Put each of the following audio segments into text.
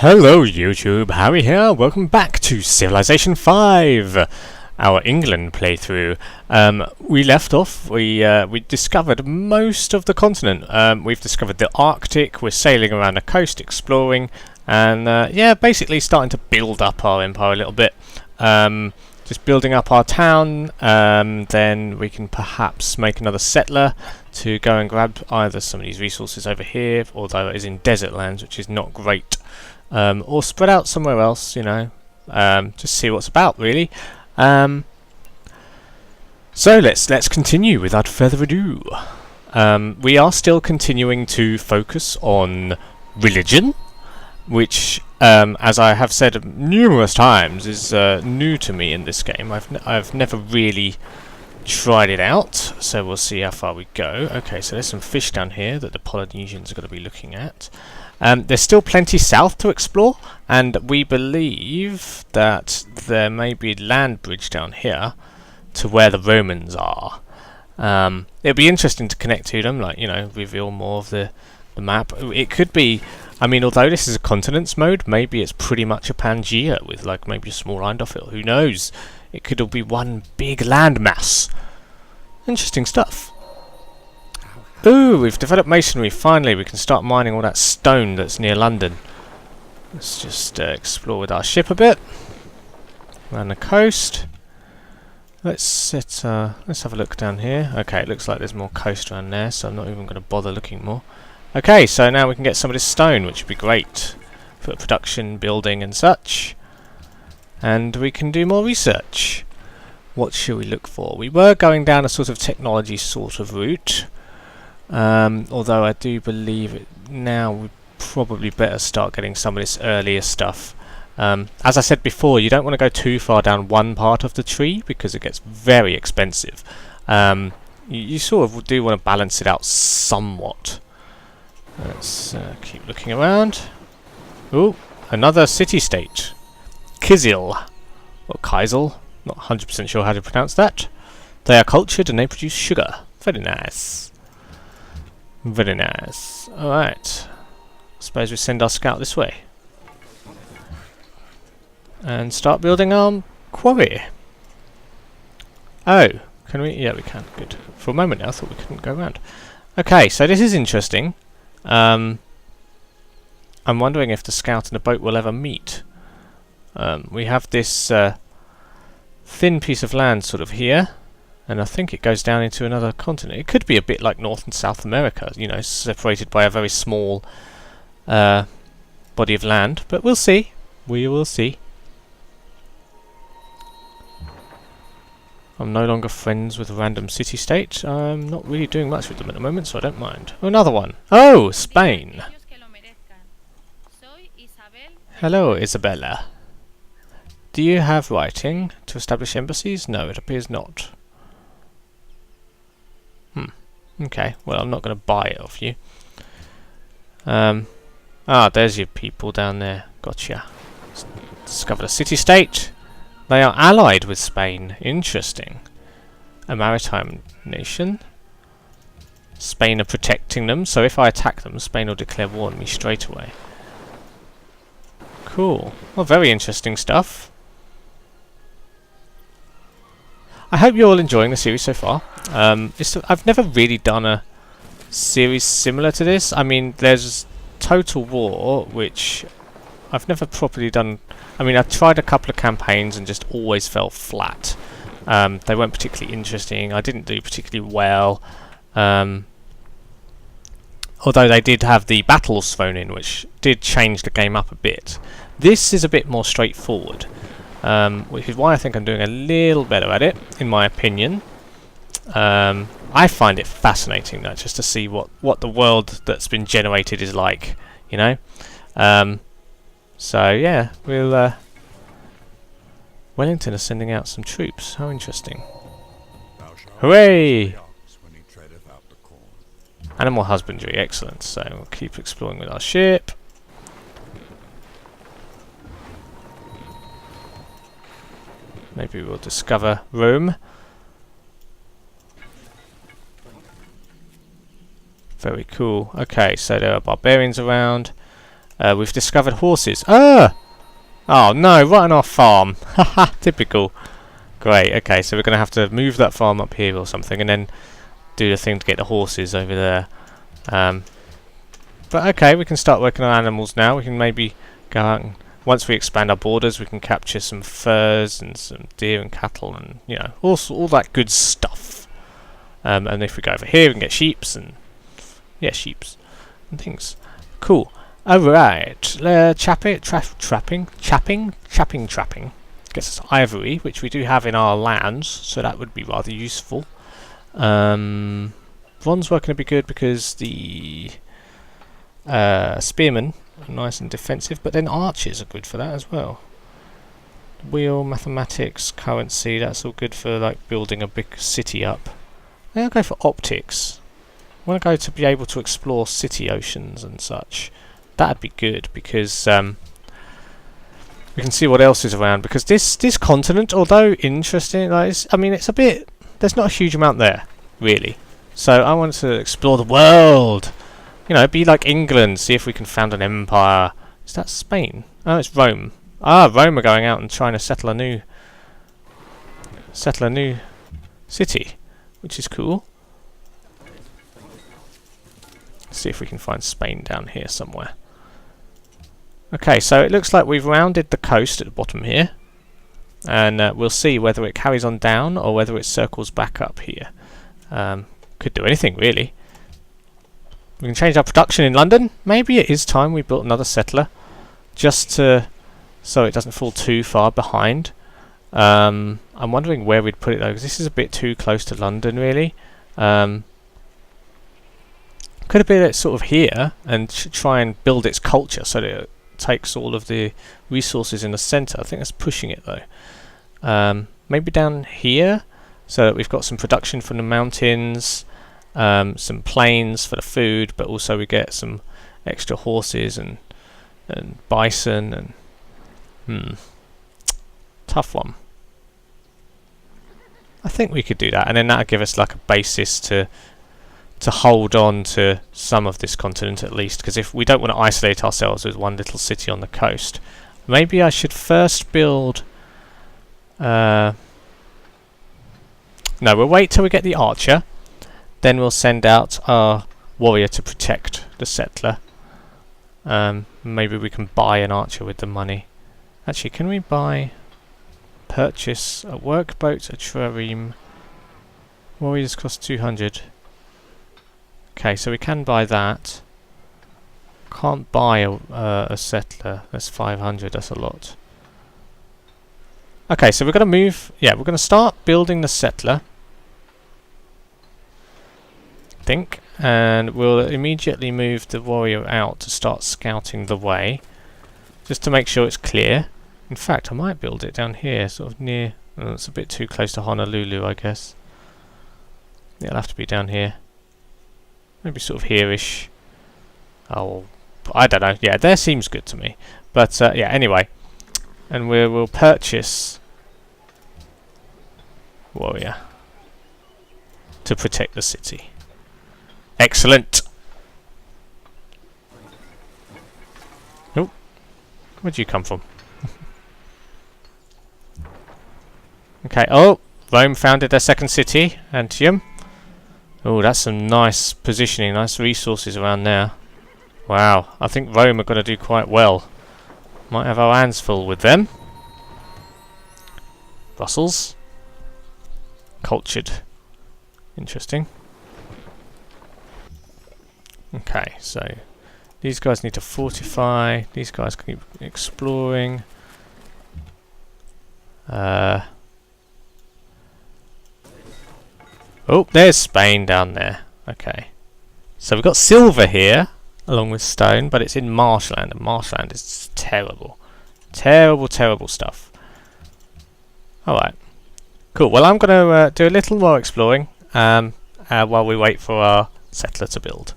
Hello YouTube, Howie here, welcome back to Civilization 5, our England playthrough. We left off, we discovered most of the continent. We've discovered the Arctic, we're sailing around the coast, exploring, and yeah, basically starting to build up our empire a little bit. Just building up our town, then we can perhaps make another settler to go and grab either some of these resources over here, although it is in desert lands, which is not great. Or spread out somewhere else, you know, just see what's about, really. So let's continue without further ado. We are still continuing to focus on religion, which, as I have said numerous times, is new to me in this game. I've never really tried it out, so we'll see how far we go. Okay, so there's some fish down here that the Polynesians are going to be looking at. There's still plenty south to explore, and we believe that there may be a land bridge down here to where the Romans are. It'll be interesting to connect to them, like, you know, reveal more of the map. It could be, I mean, although this is a continents mode, maybe it's pretty much a Pangea with, like, maybe a small island off it. Who knows? It could all be one big land mass. Interesting stuff. Ooh, we've developed masonry. Finally, we can start mining all that stone that's near London. Let's just explore with our ship a bit around the coast. Let's have a look down here. Okay, it looks like there's more coast around there, so I'm not even going to bother looking more. Okay, so now we can get some of this stone, which would be great for production, building, and such. And we can do more research. What should we look for? We were going down a sort of technology sort of route. Although I do believe it now we'd probably better start getting some of this earlier stuff. As I said before, you don't want to go too far down one part of the tree because it gets very expensive. You sort of do want to balance it out somewhat. Let's keep looking around. Ooh, another city-state. Kizil, or Kizil, not 100% sure how to pronounce that. They are cultured and they produce sugar. Very nice. Very nice. Alright. Suppose we send our scout this way. And start building our quarry. Oh, can we? Yeah, we can. Good. For a moment I thought we couldn't go around. Okay, so this is interesting. I'm wondering if the scout and the boat will ever meet. We have this thin piece of land sort of here. And I think it goes down into another continent. It could be a bit like North and South America, you know, separated by a very small body of land. But we'll see. We will see. I'm no longer friends with a random city-state. I'm not really doing much with them at the moment, so I don't mind. Oh, another one. Oh, Spain. Hello, Isabella. Do you have writing to establish embassies? No, it appears not. Okay, well, I'm not going to buy it off you. There's your people down there. Gotcha. Discovered a city-state. They are allied with Spain. Interesting. A maritime nation. Spain are protecting them, so if I attack them, Spain will declare war on me straight away. Cool. Well, very interesting stuff. I hope you're all enjoying the series so far. I've never really done a series similar to this. I mean, there's Total War, which I've never properly done. I mean, I've tried a couple of campaigns and just always fell flat. They weren't particularly interesting. I didn't do particularly well. Although they did have the battles thrown in, which did change the game up a bit. This is a bit more straightforward. Which is why I think I'm doing a little better at it, in my opinion. I find it fascinating, though, just to see what the world that's been generated is like, you know. So yeah, we'll. Wellington is sending out some troops. How interesting! Hooray! Animal husbandry, excellent. So we'll keep exploring with our ship. Maybe we'll discover Rome. Very cool. Okay, so there are barbarians around. We've discovered horses. Ah! Oh no, right on our farm. Haha, typical. Great, okay, so we're going to have to move that farm up here or something, and then do the thing to get the horses over there. But okay, we can start working on animals now. We can maybe go out and, once we expand our borders, we can capture some furs and some deer and cattle and, you know, all that good stuff. And if we go over here, we can get sheeps and, yeah, sheeps and things. Cool. Alright, trapping. Gets us ivory, which we do have in our lands, so that would be rather useful. Bronze working to be good because the spearmen are nice and defensive, but then archers are good for that as well. Wheel, mathematics, currency, that's all good for like building a big city up. I'll go for optics. I want to go to be able to explore city oceans and such. That'd be good because we can see what else is around. Because this continent, although interesting, like I mean, it's a bit. There's not a huge amount there, really. So I want to explore the world. You know, be like England. See if we can found an empire. Is that Spain? Oh, it's Rome. Ah, Rome are going out and trying to settle a new city, which is cool. Let's see if we can find Spain down here somewhere. Okay, so it looks like we've rounded the coast at the bottom here, and we'll see whether it carries on down or whether it circles back up here. Could do anything really. We can change our production in London. Maybe it is time we built another settler, just to so it doesn't fall too far behind. I'm wondering where we'd put it though, because this is a bit too close to London really. Could have been it sort of here and try and build its culture so that it takes all of the resources in the centre. I think that's pushing it though. Maybe down here so that we've got some production from the mountains, some plains for the food, but also we get some extra horses and bison and tough one. I think we could do that, and then that'll give us like a basis to hold on to some of this continent at least, because if we don't want to isolate ourselves with one little city on the coast, maybe I should first build no, we'll wait till we get the archer, then we'll send out our warrior to protect the settler. Maybe we can buy an archer with the money. Actually, can we purchase a workboat, a trireme? Warriors cost 200. Okay, so we can buy that. Can't buy a settler. That's 500. That's a lot. Okay, so we're going to move. Yeah, we're going to start building the settler, I think, and we'll immediately move the warrior out to start scouting the way, just to make sure it's clear. In fact, I might build it down here, sort of near. Oh, it's a bit too close to Honolulu, I guess. It'll have to be down here. Maybe sort of here-ish. Oh, I don't know. Yeah, there seems good to me. But yeah, anyway, and we'll purchase warrior to protect the city. Excellent. Oh, where'd you come from? Okay. Oh, Rome founded their second city, Antium. Oh, that's some nice positioning, nice resources around there. Wow, I think Rome are going to do quite well. Might have our hands full with them. Brussels. Cultured. Interesting. Okay, so these guys need to fortify. These guys keep exploring. Oh, there's Spain down there. Okay. So we've got silver here, along with stone, but it's in marshland, and marshland is terrible. Terrible, terrible stuff. Alright. Cool. Well, I'm going to do a little more exploring while we wait for our settler to build.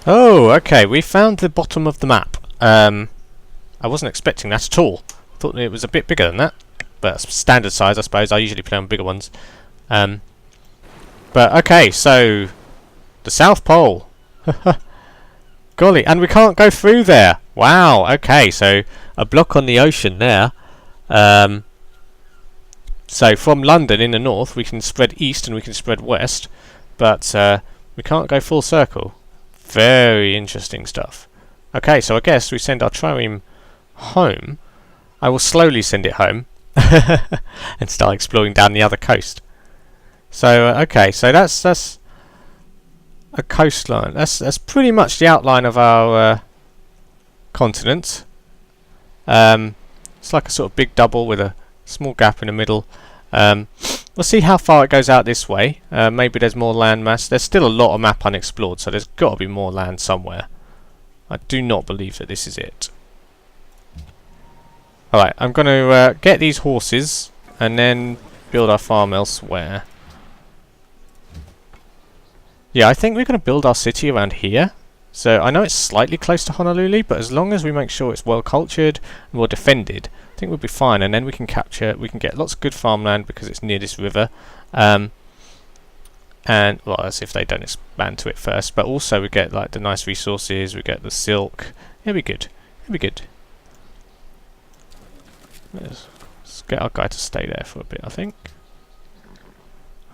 Oh, okay. We found the bottom of the map. I wasn't expecting that at all. Thought it was a bit bigger than that. But standard size, I suppose. I usually play on bigger ones. But okay, so the South Pole. golly, and we can't go through there. Wow, okay, so a block on the ocean there. So from London in the north we can spread east and we can spread west, but we can't go full circle. Very interesting stuff. Okay, so I guess we send our trireme home. I will slowly send it home and start exploring down the other coast. So okay, so that's a coastline. That's pretty much the outline of our continent. It's like a sort of big double with a small gap in the middle. We'll see how far it goes out this way. Maybe there's more land mass. There's still a lot of map unexplored, so there's got to be more land somewhere. I do not believe that this is it. Alright, I'm going to get these horses and then build our farm elsewhere. Yeah, I think we're going to build our city around here. So I know it's slightly close to Honolulu, but as long as we make sure it's well cultured and well defended, I think we'll be fine. And then we can get lots of good farmland because it's near this river. And well, as if they don't expand to it first, but also we get like the nice resources, we get the silk. It'll be good. It'll be good. Let's get our guy to stay there for a bit, I think.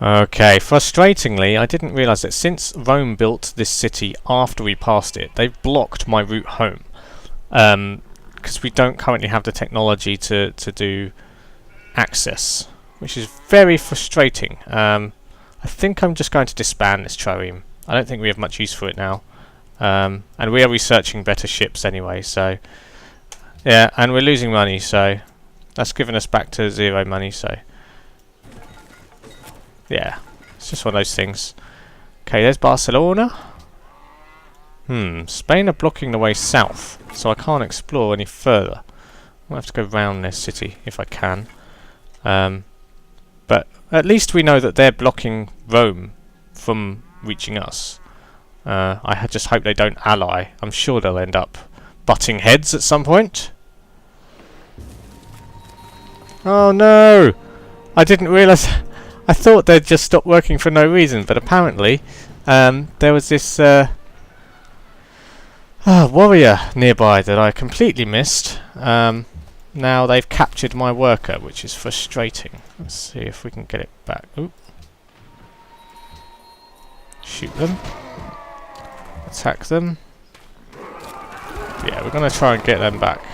Okay, frustratingly, I didn't realise that since Rome built this city after we passed it, they've blocked my route home. Because we don't currently have the technology to do access, which is very frustrating. I think I'm just going to disband this trireme. I don't think we have much use for it now. And we are researching better ships anyway, so... Yeah, and we're losing money, so... That's given us back to 0 money, so... Yeah, it's just one of those things. Okay, there's Barcelona. Spain are blocking the way south, so I can't explore any further. I'll have to go round their city if I can. But at least we know that they're blocking Rome from reaching us. I just hope they don't ally. I'm sure they'll end up butting heads at some point. Oh no! I didn't realise... I thought they'd just stopped working for no reason, but apparently there was this warrior nearby that I completely missed. Now they've captured my worker, which is frustrating. Let's see if we can get it back. Oop. Shoot them. Attack them. Yeah, we're going to try and get them back.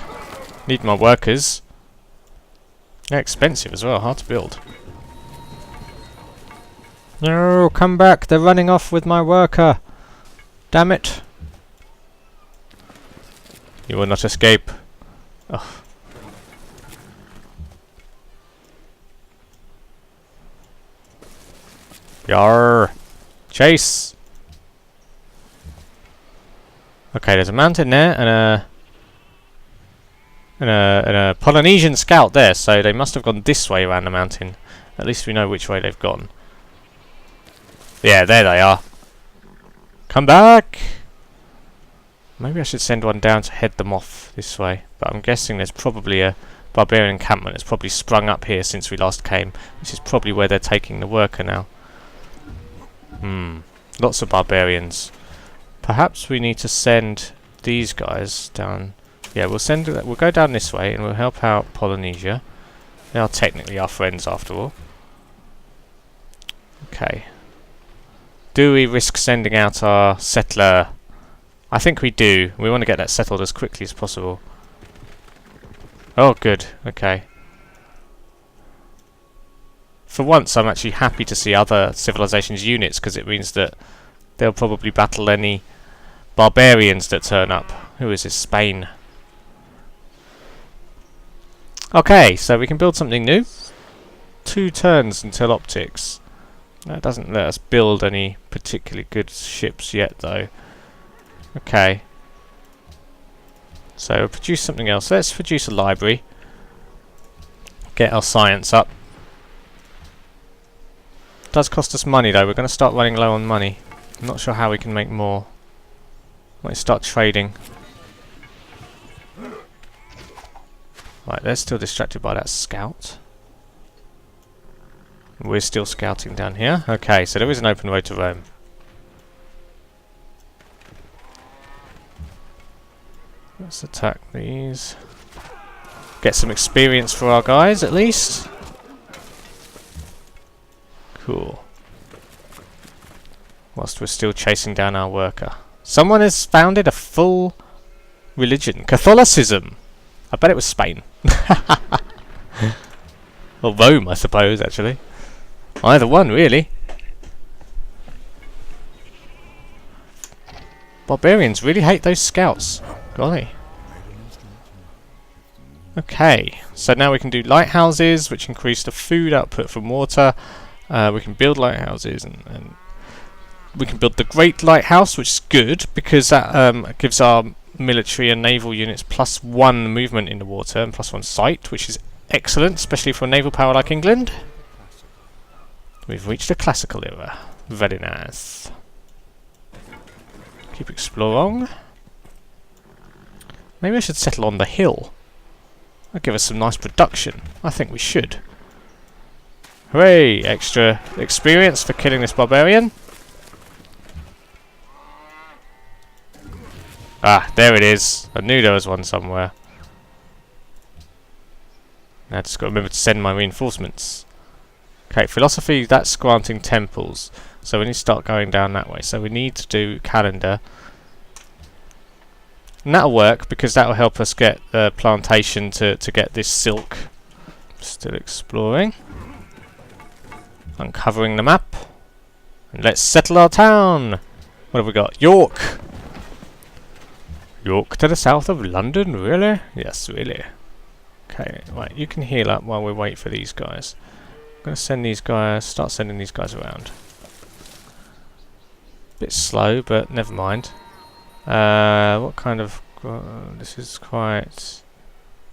Need my workers. They're expensive as well, hard to build. No, come back, they're running off with my worker. Damn it. You will not escape. Oh. Yarr. Chase. Okay, there's a mountain there and a Polynesian scout there, so they must have gone this way around the mountain. At least we know which way they've gone. Yeah, there they are. Come back! Maybe I should send one down to head them off this way. But I'm guessing there's probably a barbarian encampment that's probably sprung up here since we last came, which is probably where they're taking the worker now. Lots of barbarians. Perhaps we need to send these guys down. Yeah, we'll go down this way and we'll help out Polynesia. They are technically our friends after all. Okay. Do we risk sending out our settler? I think we do. We want to get that settled as quickly as possible. Oh, good. Okay. For once, I'm actually happy to see other civilizations' units, because it means that they'll probably battle any barbarians that turn up. Who is this? Spain. Okay, so we can build something new. 2 turns until optics. That doesn't let us build any particularly good ships yet, though. Okay. So produce something else. Let's produce a library. Get our science up. Does cost us money though. We're going to start running low on money. I'm not sure how we can make more. Might start trading. Right, they're still distracted by that scout. We're still scouting down here. Okay, so there is an open road to Rome. Let's attack these. Get some experience for our guys, at least. Cool. Whilst we're still chasing down our worker. Someone has founded a full religion. Catholicism! I bet it was Spain. Or Rome, I suppose, actually. Either one, really. Barbarians really hate those scouts. Golly. Okay, so now we can do lighthouses, which increase the food output from water. We can build lighthouses, and we can build the Great Lighthouse, which is good, because that gives our military and naval units +1 movement in the water and +1 sight, which is excellent, especially for a naval power like England. We've reached the classical era. Very nice. Keep exploring. Maybe I should settle on the hill. That'll give us some nice production. I think we should. Hooray! Extra experience for killing this barbarian. Ah, there it is. I knew there was one somewhere. Now I just got to remember to send my reinforcements. Okay, philosophy, that's granting temples. So we need to start going down that way. So we need to do calendar. And that'll work because that'll help us get the plantation to get this silk. Still exploring. Uncovering the map. And let's settle our town. What have we got? York! York to the south of London, really? Yes, really. Okay, right, you can heal up while we wait for these guys. I'm going to send these guys, start sending these guys around. Bit slow, but never mind. What kind of... this is quite...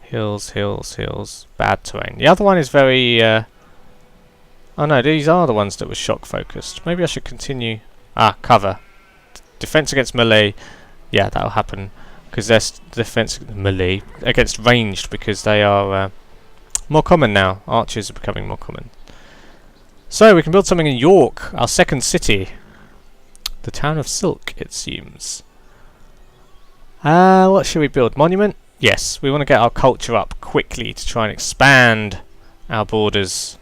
hills, hills, hills. Bad terrain. The other one is very... oh no, these are the ones that were shock focused. Maybe I should continue... Ah, cover. Defense against melee. Yeah, that'll happen. Because there's defense melee against ranged, because they are more common now. Archers are becoming more common. So we can build something in York, our second city. The town of Silk, it seems. What should we build? Monument? Yes, we want to get our culture up quickly to try and expand our borders.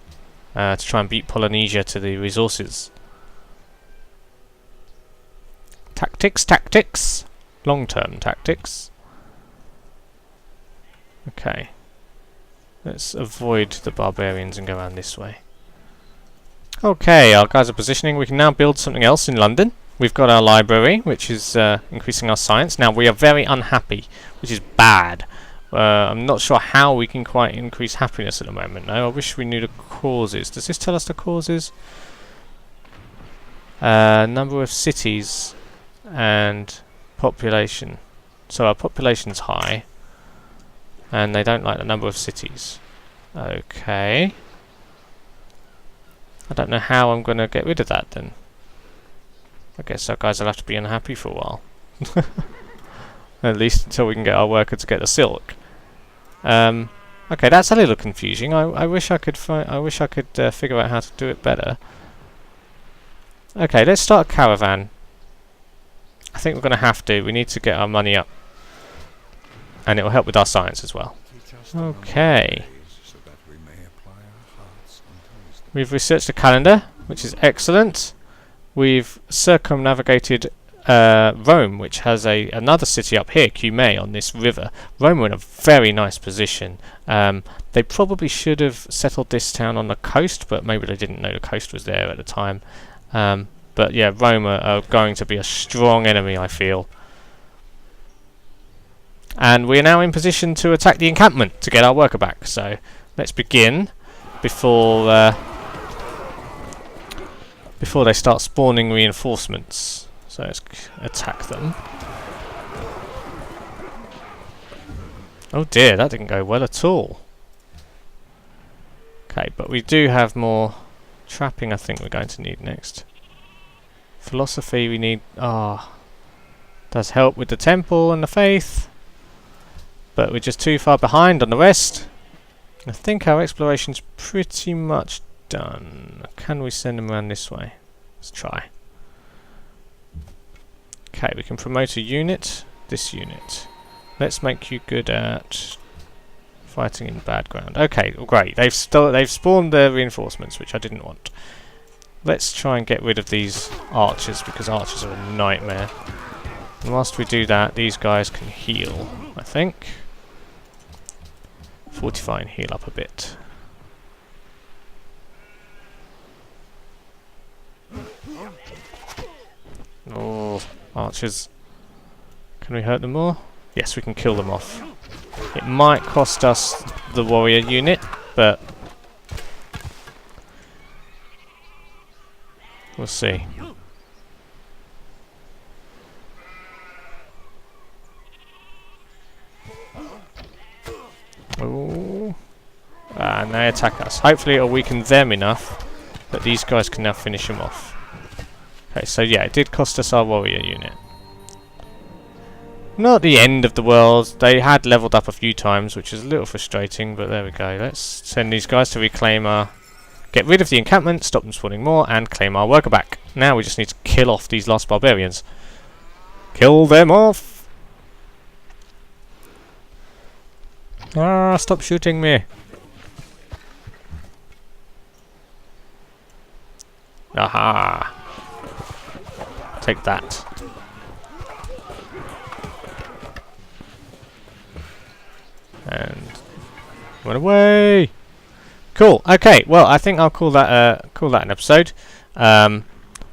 To try and beat Polynesia to the resources. Tactics, tactics. Long-term tactics. Okay. Let's avoid the barbarians and go around this way. Okay, our guys are positioning. We can now build something else in London. We've got our library, which is increasing our science. Now, we are very unhappy, which is bad. I'm not sure how we can quite increase happiness at the moment. No, I wish we knew the causes. Does this tell us the causes? Number of cities and population. So our population's high, and they don't like the number of cities. Okay. I don't know how I'm going to get rid of that then. I guess our guys will have to be unhappy for a while. At least until we can get our worker to get the silk. Okay, that's a little confusing. I wish I could figure out how to do it better. Okay, let's start a caravan. I think we're going to have to. We need to get our money up. And it will help with our science as well. Okay. We've researched the calendar, which is excellent. We've circumnavigated Rome, which has another city up here, Cumae, on this river. Rome are in a very nice position. They probably should have settled this town on the coast, but maybe they didn't know the coast was there at the time. But yeah, Rome are going to be a strong enemy, I feel. And we are now in position to attack the encampment to get our worker back. So let's begin before they start spawning reinforcements. So let's attack them. Oh dear, that didn't go well at all. Okay, but we do have more trapping I think we're going to need next. Philosophy we need... does help with the temple and the faith. But we're just too far behind on the rest. I think our exploration's pretty much done. Can we send them around this way? Let's try. Okay, we can promote a unit. This unit. Let's make you good at fighting in bad ground. Okay, well, great. They've spawned their reinforcements, which I didn't want. Let's try and get rid of these archers, because archers are a nightmare. And whilst we do that, these guys can heal, I think. Fortify and heal up a bit. Oh, archers. Can we hurt them more? Yes, we can kill them off. It might cost us the warrior unit, but we'll see. Oh, and they attack us. Hopefully it'll weaken them enough that these guys can now finish them off. Okay, so yeah, it did cost us our warrior unit. Not the end of the world. They had leveled up a few times, which is a little frustrating, but there we go. Let's send these guys to reclaim our... Get rid of the encampment, stop them spawning more, and claim our worker back. Now we just need to kill off these last barbarians. Kill them off! Ah, stop shooting me! Aha! Take that. And run away. Cool. Okay. Well, I think I'll call that an episode.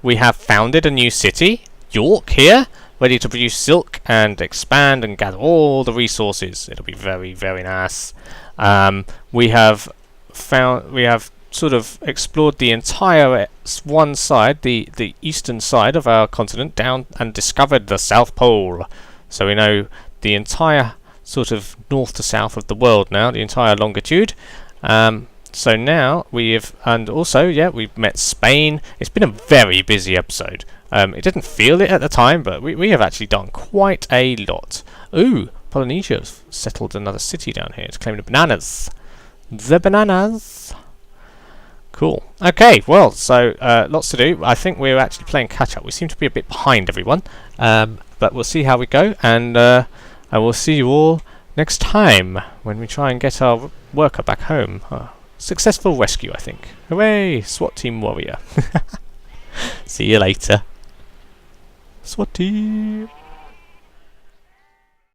We have founded a new city, York, here, ready to produce silk and expand and gather all the resources. It'll be very, very nice. We have sort of explored the entire one side, the eastern side of our continent, down and discovered the South Pole. So we know the entire sort of north to south of the world now, the entire longitude. So now we've met Spain. It's been a very busy episode. It didn't feel it at the time, but we have actually done quite a lot. Ooh, Polynesia has settled another city down here. It's claiming the bananas. The bananas. Cool. Okay, well, so lots to do. I think we're actually playing catch up. We seem to be a bit behind everyone, but we'll see how we go, and I will see you all next time when we try and get our worker back home. Successful rescue, I think. Hooray! SWAT team warrior. See you later. SWAT team.